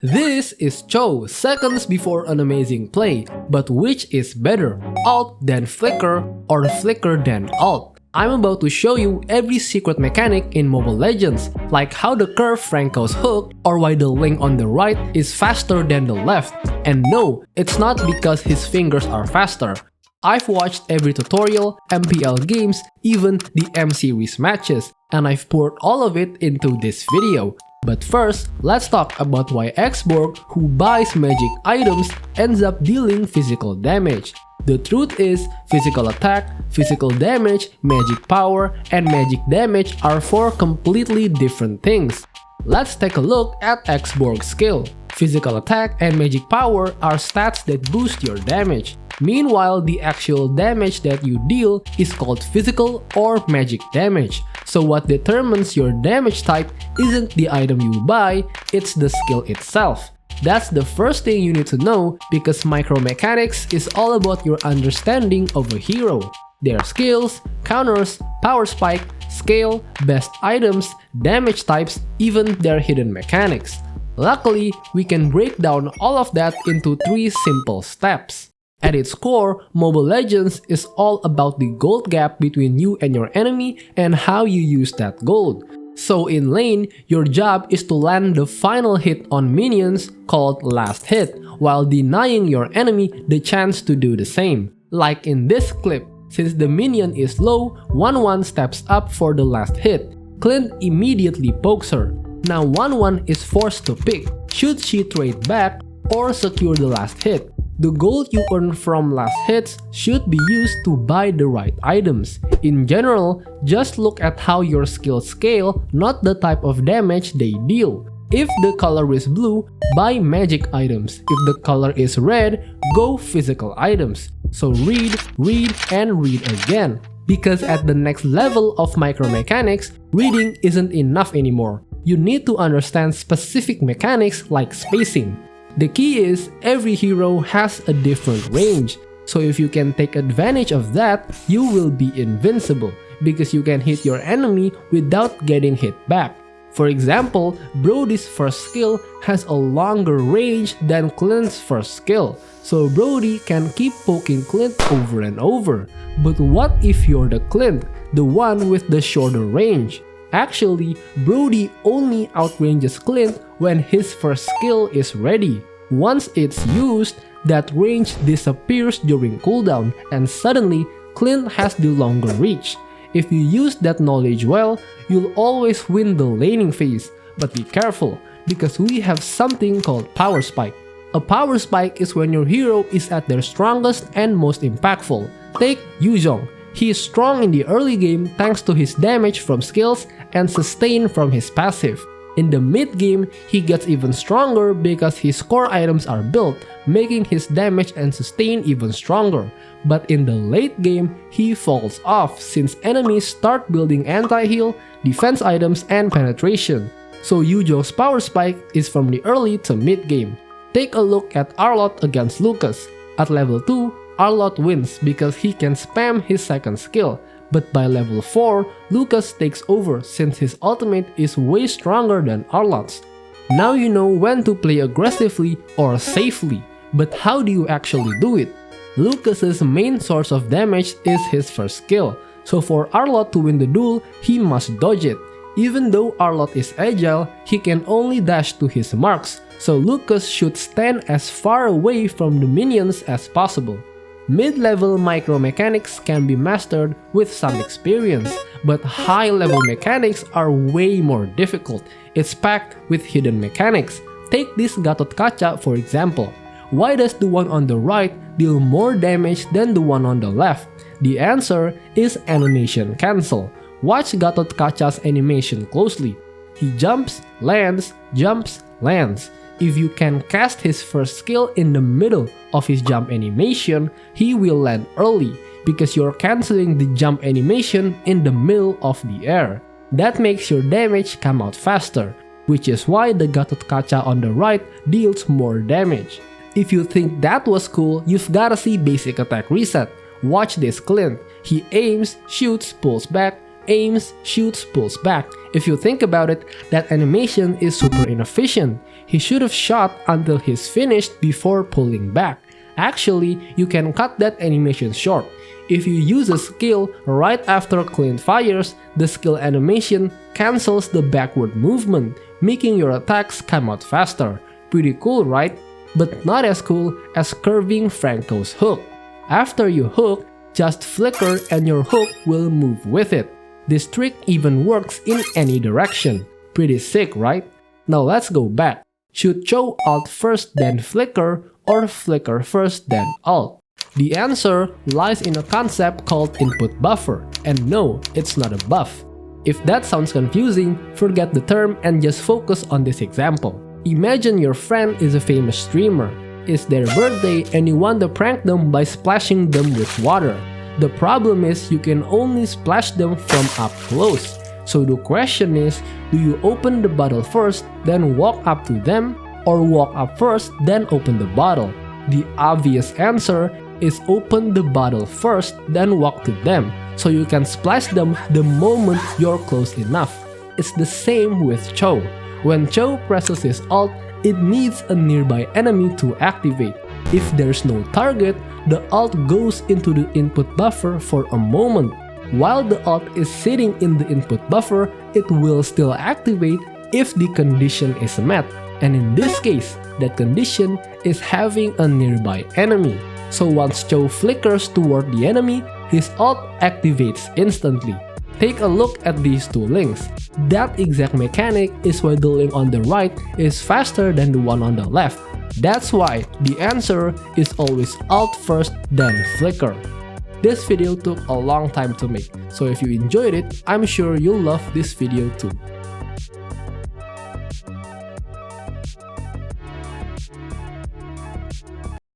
This is Cho seconds before an amazing play, but which is better, ult than flicker or flicker than ult? I'm about to show you every secret mechanic in Mobile Legends, like how the curve Franco's hook or why the link on the right is faster than the left. And no, it's not because his fingers are faster. I've watched every tutorial, MPL games, even the M-Series matches, and I've poured all of it into this video. But first, let's talk about why X-Borg, who buys magic items, ends up dealing physical damage. The truth is, physical attack, physical damage, magic power, and magic damage are four completely different things. Let's take a look at X-Borg's skill. Physical attack and magic power are stats that boost your damage. Meanwhile, the actual damage that you deal is called physical or magic damage. So what determines your damage type isn't the item you buy, it's the skill itself. That's the first thing you need to know because micromechanics is all about your understanding of a hero. Their skills, counters, power spike, scale, best items, damage types, even their hidden mechanics. Luckily, we can break down all of that into 3 simple steps. At its core, Mobile Legends is all about the gold gap between you and your enemy and how you use that gold. So in lane, your job is to land the final hit on minions called last hit, while denying your enemy the chance to do the same. Like in this clip, since the minion is low, 1-1 steps up for the last hit. Clint immediately pokes her. Now 1-1 is forced to pick, should she trade back or secure the last hit. The gold you earn from last hits should be used to buy the right items. In general, just look at how your skills scale, not the type of damage they deal. If the color is blue, buy magic items. If the color is red, go physical items. So read, and read again. Because at the next level of micromechanics, reading isn't enough anymore. You need to understand specific mechanics like spacing. The key is, every hero has a different range, so if you can take advantage of that, you will be invincible, because you can hit your enemy without getting hit back. For example, Brody's first skill has a longer range than Clint's first skill, so Brody can keep poking Clint over and over. But what if you're the Clint, the one with the shorter range? Actually, Brody only outranges Clint when his first skill is ready. Once it's used, that range disappears during cooldown and suddenly Clint has the longer reach. If you use that knowledge well, you'll always win the laning phase, but be careful because we have something called power spike. A power spike is when your hero is at their strongest and most impactful. Take Yuzhong. He is strong in the early game thanks to his damage from skills and sustain from his passive. In the mid game, he gets even stronger because his core items are built, making his damage and sustain even stronger. But in the late game, he falls off since enemies start building anti-heal, defense items, and penetration. So Yuzhong's power spike is from the early to mid game. Take a look at Arlott against Lucas. At level 2, Arlott wins because he can spam his second skill, but by level 4, Lucas takes over since his ultimate is way stronger than Arlott's. Now you know when to play aggressively or safely, but how do you actually do it? Lucas's main source of damage is his first skill, so for Arlott to win the duel, he must dodge it. Even though Arlott is agile, he can only dash to his marks, so Lucas should stand as far away from the minions as possible. Mid-level micromechanics can be mastered with some experience, but high-level mechanics are way more difficult. It's packed with hidden mechanics. Take this Gatot Kaca for example. Why does the one on the right deal more damage than the one on the left? The answer is animation cancel. Watch Gatot Kaca's animation closely. He jumps, lands, If you can cast his first skill in the middle of his jump animation, he will land early because you're cancelling the jump animation in the middle of the air. That makes your damage come out faster, which is why the Gatot Kaca on the right deals more damage. If you think that was cool, you've gotta see basic attack reset. Watch this Clint. He aims, shoots, pulls back, aims, shoots, pulls back. If you think about it, that animation is super inefficient. He should have shot until he's finished before pulling back. Actually, you can cut that animation short. If you use a skill right after clean fires, the skill animation cancels the backward movement, making your attacks come out faster. Pretty cool, right? But not as cool as curving Franco's hook. After you hook, just flicker and your hook will move with it. This trick even works in any direction. Pretty sick, right? Now let's go back. Should Chow alt first then flicker, or flicker first then alt? The answer lies in a concept called input buffer, and no, it's not a buff. If that sounds confusing, forget the term and just focus on this example. Imagine your friend is a famous streamer. It's their birthday and you want to prank them by splashing them with water. The problem is you can only splash them from up close. So the question is, do you open the bottle first, then walk up to them, or walk up first, then open the bottle? The obvious answer is open the bottle first, then walk to them, so you can splash them the moment you're close enough. It's the same with Chow. When Chow presses his ult, it needs a nearby enemy to activate. If there's no target, the ult goes into the input buffer for a moment. While the ult is sitting in the input buffer, it will still activate if the condition is met. And in this case, that condition is having a nearby enemy. So once Chow flickers toward the enemy, his ult activates instantly. Take a look at these two links. That exact mechanic is why the link on the right is faster than the one on the left. That's why the answer is always alt first then flicker. This video took a long time to make, so if you enjoyed it, I'm sure you'll love this video too.